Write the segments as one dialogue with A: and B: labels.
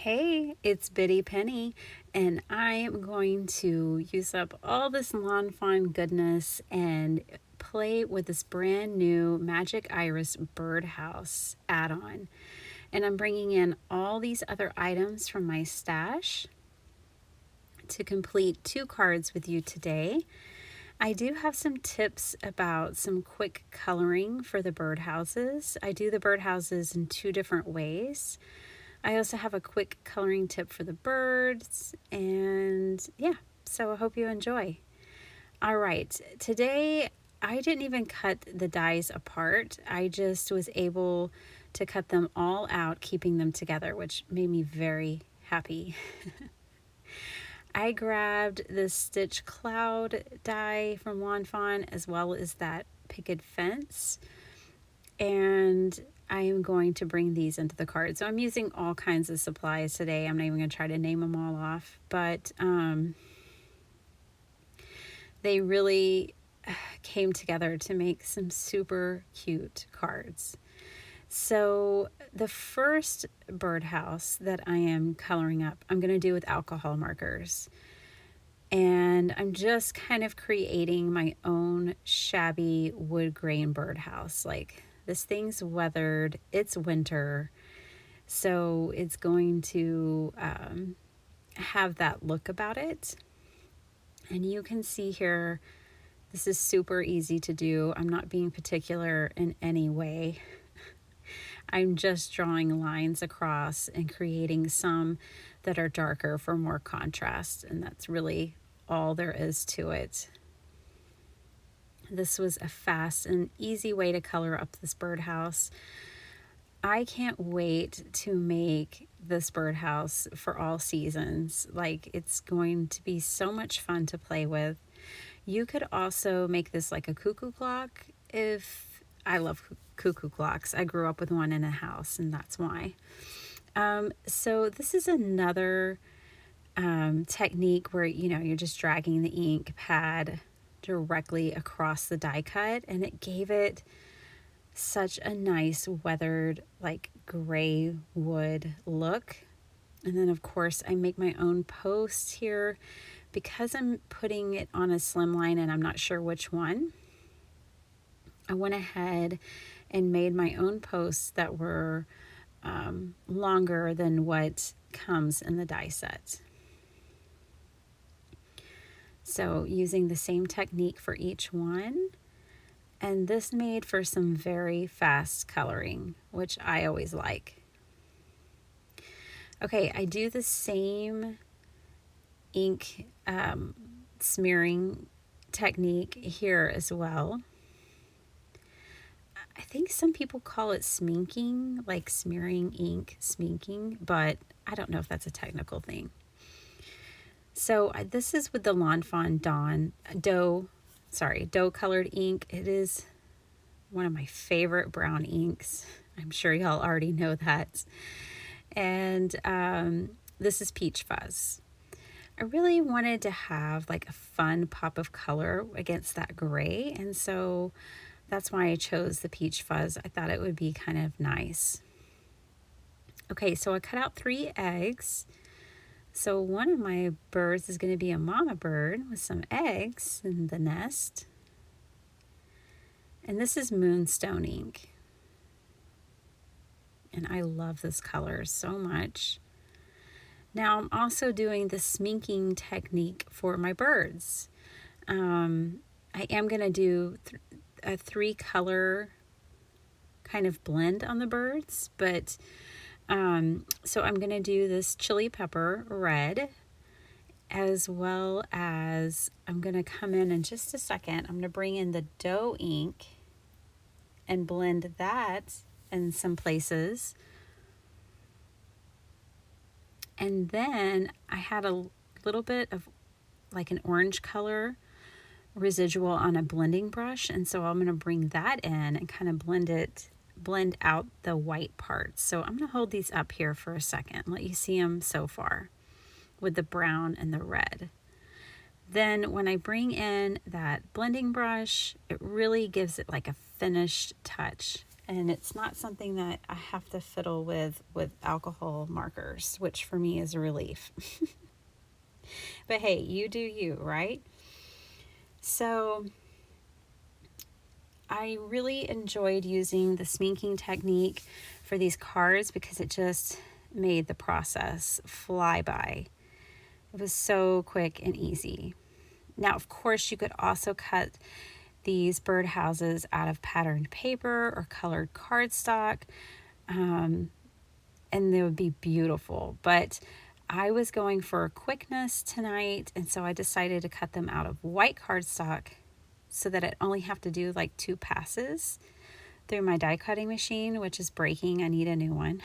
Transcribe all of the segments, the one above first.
A: Hey, it's Biddy Penny, and I am going to use up all this lawn fawn goodness and play with this brand new Magic Iris Birdhouse add-on. And I'm bringing in all these other items from my stash to complete 2 cards with you today. I do have some tips about some quick coloring for the birdhouses. I do the birdhouses in 2 different ways. I also have a quick coloring tip for the birds, and yeah, so I hope you enjoy. All right, today I didn't even cut the dies apart. I just was able to cut them all out, keeping them together, which made me very happy. I grabbed the Stitch Cloud die from Lawn Fawn as well as that picket fence, and I am going to bring these into the card. So I'm using all kinds of supplies today. I'm not even going to try to name them all off, but they really came together to make some super cute cards. So the first birdhouse that I am coloring up, I'm going to do with alcohol markers. And I'm just kind of creating my own shabby wood grain birdhouse. Like, this thing's weathered, it's winter, so it's going to have that look about it. And you can see here, this is super easy to do. I'm not being particular in any way. I'm just drawing lines across and creating some that are darker for more contrast, and that's really all there is to it. This was a fast and easy way to color up this birdhouse. I can't wait to make this birdhouse for all seasons. Like, it's going to be so much fun to play with. You could also make this like a cuckoo clock. If I love cuckoo clocks, I grew up with one in a house, and that's why. So this is another technique where you're just dragging the ink pad directly across the die cut, and it gave it such a nice weathered, like, gray wood look. And then of course I make my own posts here because I'm putting it on a slim line and I'm not sure which one. I went ahead and made my own posts that were longer than what comes in the die set. So using the same technique for each one, and this made for some very fast coloring, which I always like. Okay, I do the same ink smearing technique here as well. I think some people call it sminking, like smearing ink, sminking, but I don't know if that's a technical thing. So this is with the Lawn Fawn dough colored ink. It is one of my favorite brown inks. I'm sure y'all already know that. And this is Peach Fuzz. I really wanted to have like a fun pop of color against that gray, and so that's why I chose the Peach Fuzz. I thought it would be kind of nice. Okay, so I cut out 3 eggs. So one of my birds is going to be a mama bird with some eggs in the nest. And this is Moonstone ink. And I love this color so much. Now I'm also doing the sminking technique for my birds. I am going to do a 3-color kind of blend on the birds, but so I'm going to do this chili pepper red, as well as I'm going to come in just a second. I'm going to bring in the dough ink and blend that in some places. And then I had a little bit of like an orange color residual on a blending brush, and so I'm going to bring that in and kind of blend out the white parts. So I'm going to hold these up here for a second, let you see them so far with the brown and the red. Then when I bring in that blending brush, it really gives it like a finished touch, and it's not something that I have to fiddle with alcohol markers, which for me is a relief. But hey, you do you, right? So I really enjoyed using the sminking technique for these cards because it just made the process fly by. It was so quick and easy. Now, of course, you could also cut these birdhouses out of patterned paper or colored cardstock, and they would be beautiful. But I was going for quickness tonight, and so I decided to cut them out of white cardstock so that I only have to do like 2 passes through my die cutting machine, which is breaking. I need a new one.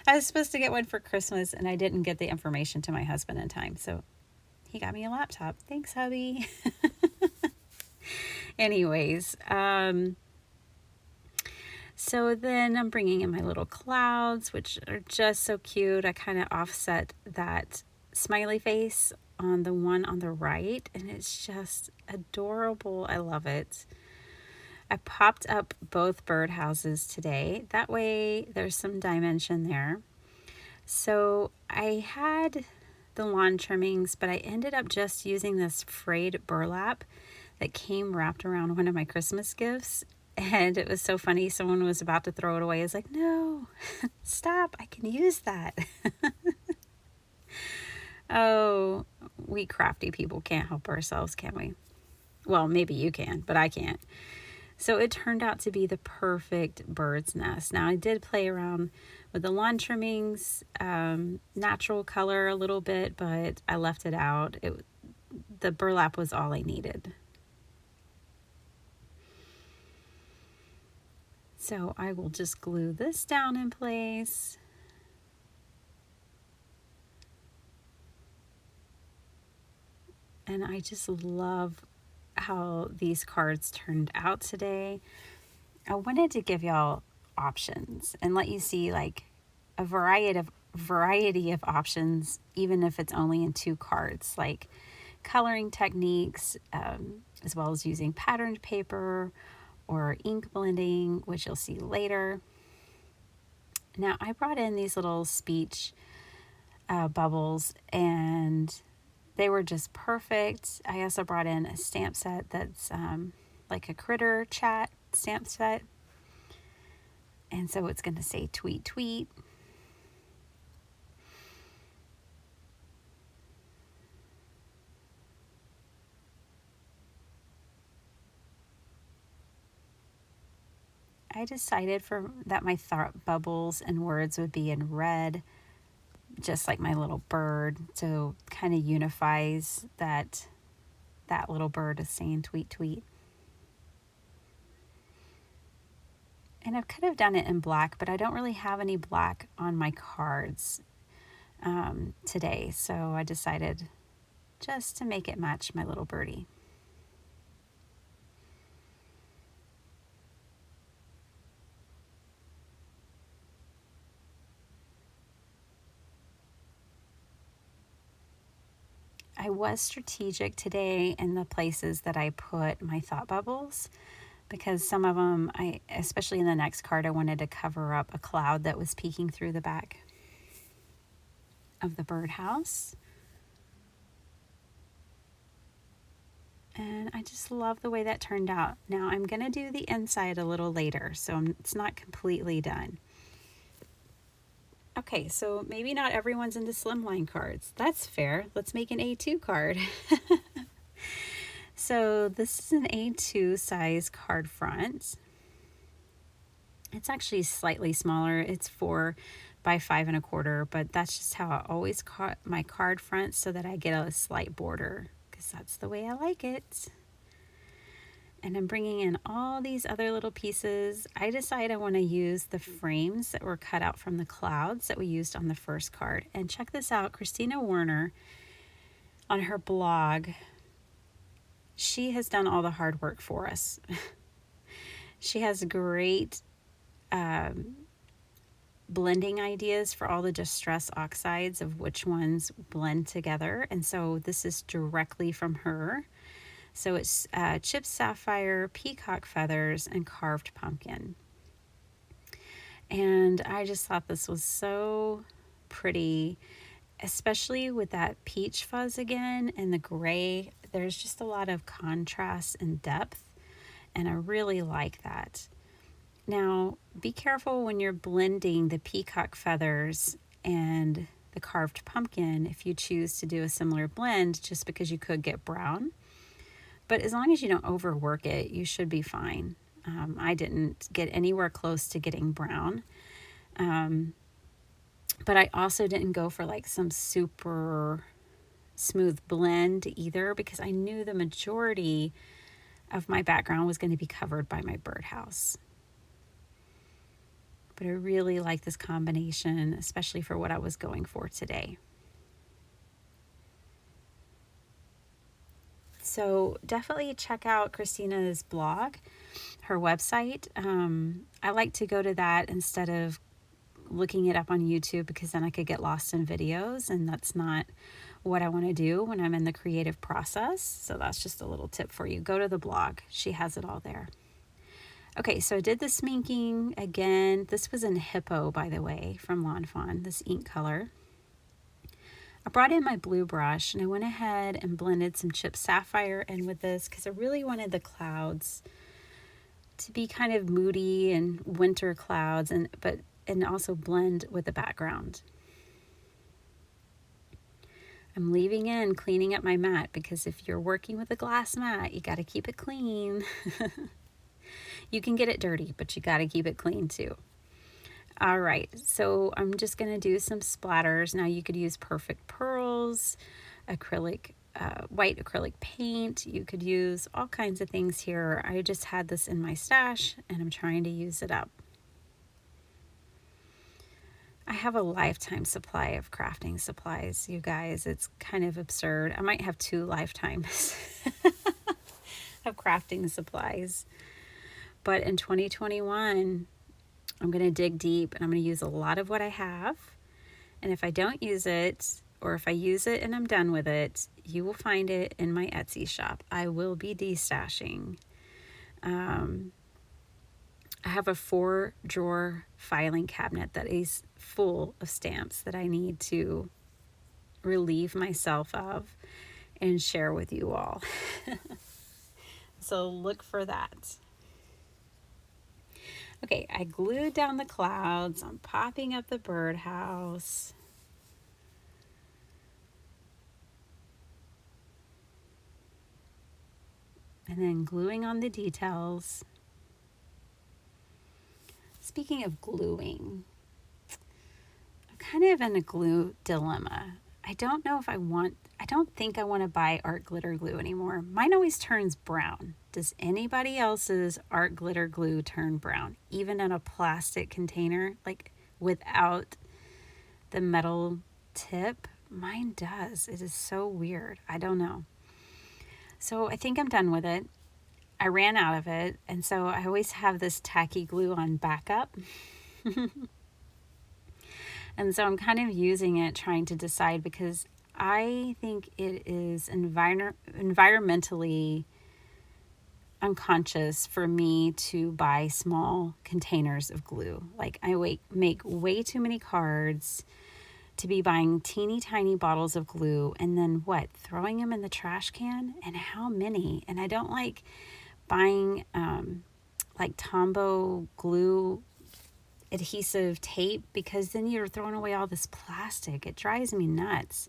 A: I was supposed to get one for Christmas, and I didn't get the information to my husband in time, so he got me a laptop. Thanks, hubby. Anyways, so then I'm bringing in my little clouds, which are just so cute. I kind of offset that smiley face on the one on the right, and it's just adorable. I love it. I popped up both birdhouses today. That way there's some dimension there. So I had the lawn trimmings, but I ended up just using this frayed burlap that came wrapped around one of my Christmas gifts. And it was so funny. Someone was about to throw it away. I was like, no, stop. I can use that. Oh, we crafty people can't help ourselves, can we? Well, maybe you can, but I can't. So it turned out to be the perfect bird's nest. Now I did play around with the lawn trimmings, natural color a little bit, but I left it out. The burlap was all I needed. So I will just glue this down in place. And I just love how these cards turned out today. I wanted to give y'all options and let you see like a variety of options, even if it's only in 2 cards, like coloring techniques, as well as using patterned paper or ink blending, which you'll see later. Now I brought in these little speech bubbles, and they were just perfect. I also brought in a stamp set that's like a critter chat stamp set. And so it's going to say tweet, tweet. I decided that my thought bubbles and words would be in red, just like my little bird. So kind of unifies that little bird is saying tweet, tweet. And I could have done it in black, but I don't really have any black on my cards today. So I decided just to make it match my little birdie. I was strategic today in the places that I put my thought bubbles, because some of them, especially in the next card, I wanted to cover up a cloud that was peeking through the back of the birdhouse. And I just love the way that turned out. Now I'm going to do the inside a little later, so it's not completely done. Okay, so maybe not everyone's into slimline cards. That's fair. Let's make an A2 card. So this is an A2 size card front. It's actually slightly smaller. It's 4 by 5 1/4, but that's just how I always cut my card front, so that I get a slight border, because that's the way I like it. And I'm bringing in all these other little pieces. I decide I want to use the frames that were cut out from the clouds that we used on the first card. And check this out, Christina Werner, on her blog, she has done all the hard work for us. She has great blending ideas for all the distress oxides of which ones blend together. And so this is directly from her. So it's chipped sapphire, peacock feathers, and carved pumpkin. And I just thought this was so pretty, especially with that peach fuzz again and the gray. There's just a lot of contrast and depth, and I really like that. Now, be careful when you're blending the peacock feathers and the carved pumpkin if you choose to do a similar blend, just because you could get brown. But as long as you don't overwork it, you should be fine. I didn't get anywhere close to getting brown. But I also didn't go for like some super smooth blend either, because I knew the majority of my background was going to be covered by my birdhouse. But I really like this combination, especially for what I was going for today. So definitely check out Christina's blog, her website. I like to go to that instead of looking it up on YouTube, because then I could get lost in videos, and that's not what I want to do when I'm in the creative process. So that's just a little tip for you. Go to the blog. She has it all there. Okay, so I did the sminking again. This was in Hippo, by the way, from Lawn Fawn, this ink color. I brought in my blue brush and I went ahead and blended some chipped sapphire in with this, because I really wanted the clouds to be kind of moody and winter clouds, and also blend with the background. I'm leaving in cleaning up my mat, because if you're working with a glass mat, you got to keep it clean. You can get it dirty, but you got to keep it clean too. All right, so I'm just going to do some splatters. Now you could use Perfect Pearls, acrylic, white acrylic paint. You could use all kinds of things here. I just had this in my stash and I'm trying to use it up. I have a lifetime supply of crafting supplies, you guys. It's kind of absurd. I might have 2 lifetimes of crafting supplies. But in 2021, I'm going to dig deep and I'm going to use a lot of what I have. And if I don't use it, or if I use it and I'm done with it, you will find it in my Etsy shop. I will be destashing. I have a 4-drawer filing cabinet that is full of stamps that I need to relieve myself of and share with you all. So look for that. Okay, I glued down the clouds. I'm popping up the birdhouse. And then gluing on the details. Speaking of gluing, I'm kind of in a glue dilemma. I don't think I want to buy art glitter glue anymore. Mine always turns brown. Does anybody else's art glitter glue turn brown? Even in a plastic container, like without the metal tip? Mine does. It is so weird. I don't know. So I think I'm done with it. I ran out of it, and so I always have this tacky glue on backup. And so I'm kind of using it, trying to decide, because I think it is environmentally unconscious for me to buy small containers of glue. Like, I make way too many cards to be buying teeny tiny bottles of glue and then throwing them in the trash can, and how many? And I don't like buying like Tombow glue adhesive tape, because then you're throwing away all this plastic. It drives me nuts.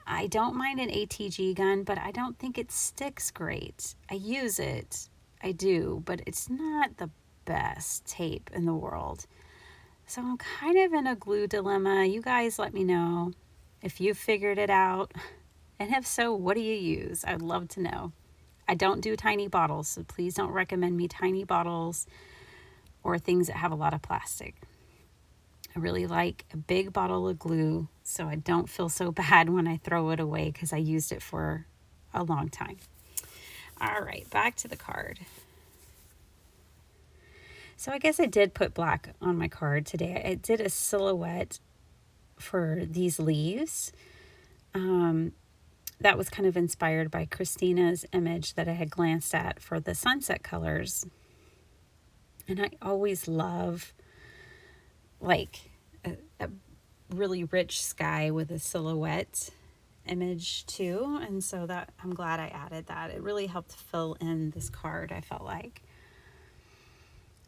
A: I don't mind an ATG gun, but I don't think it sticks great. I use it, I do, but it's not the best tape in the world. So I'm kind of in a glue dilemma. You guys let me know if you figured it out, and if so, what do you use? I'd love to know. I don't do tiny bottles, so please don't recommend me tiny bottles or things that have a lot of plastic. I really like a big bottle of glue, so I don't feel so bad when I throw it away, because I used it for a long time. All right, back to the card. So I guess I did put black on my card today. I did a silhouette for these leaves. that was kind of inspired by Christina's image that I had glanced at for the sunset colors. And I always love like a really rich sky with a silhouette image too. And so that I'm glad I added that. It really helped fill in this card, I felt like.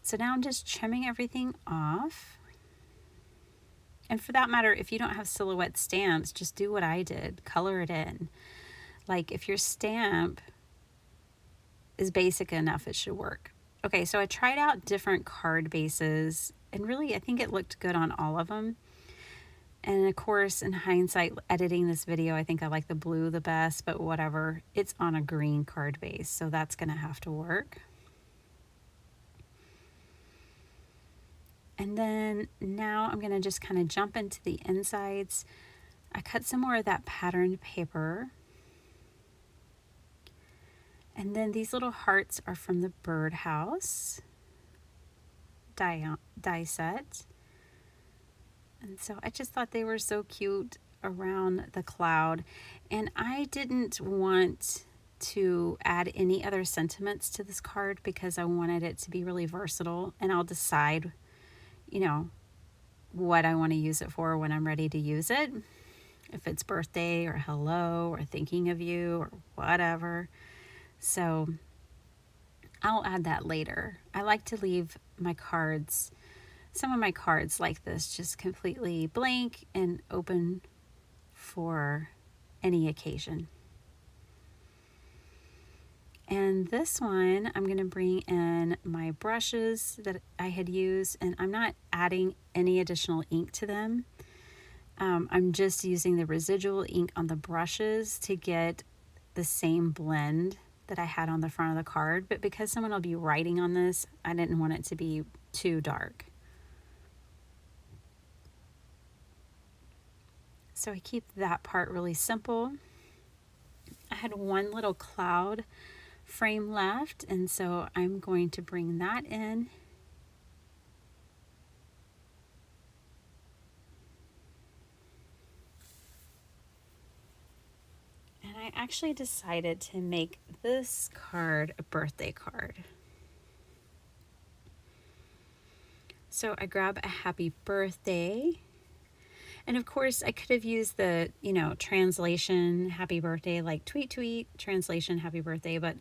A: So now I'm just trimming everything off. And for that matter, if you don't have silhouette stamps, just do what I did. Color it in. Like if your stamp is basic enough, it should work. Okay, so I tried out different card bases, and really I think it looked good on all of them. And of course, in hindsight, editing this video, I think I like the blue the best, but whatever. It's on a green card base, so that's gonna have to work. And then now I'm gonna just kind of jump into the insides. I cut some more of that patterned paper. And then these little hearts are from the Birdhouse die set. And so I just thought they were so cute around the cloud. And I didn't want to add any other sentiments to this card because I wanted it to be really versatile, and I'll decide, you know, what I want to use it for when I'm ready to use it. If it's birthday or hello or thinking of you or whatever. So I'll add that later. I like to leave my cards, some of my cards like this, just completely blank and open for any occasion. And this one, I'm going to bring in my brushes that I had used, and I'm not adding any additional ink to them. I'm just using the residual ink on the brushes to get the same blend that I had on the front of the card. But because someone will be writing on this, I didn't want it to be too dark. So I keep that part really simple. I had one little cloud frame left, and so I'm going to bring that in. And I actually decided to make this card a birthday card. So I grab a happy birthday. And of course, I could have used the, translation happy birthday, like tweet, tweet, translation happy birthday, but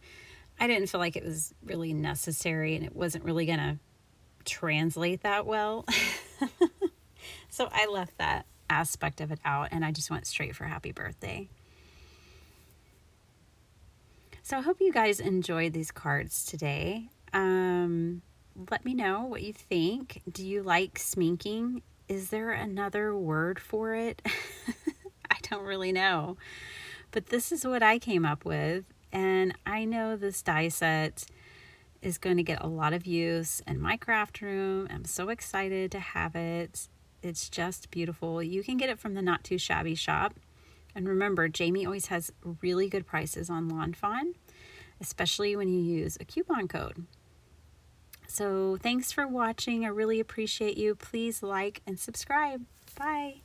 A: I didn't feel like it was really necessary, and it wasn't really going to translate that well. So I left that aspect of it out, and I just went straight for happy birthday. So I hope you guys enjoyed these cards today. Let me know what you think. Do you like sminking? Is there another word for it? I don't really know. But this is what I came up with. And I know this die set is going to get a lot of use in my craft room. I'm so excited to have it. It's just beautiful. You can get it from the Not Too Shabby shop. And remember, Jamie always has really good prices on Lawn Fawn, especially when you use a coupon code. So thanks for watching. I really appreciate you. Please like and subscribe. Bye.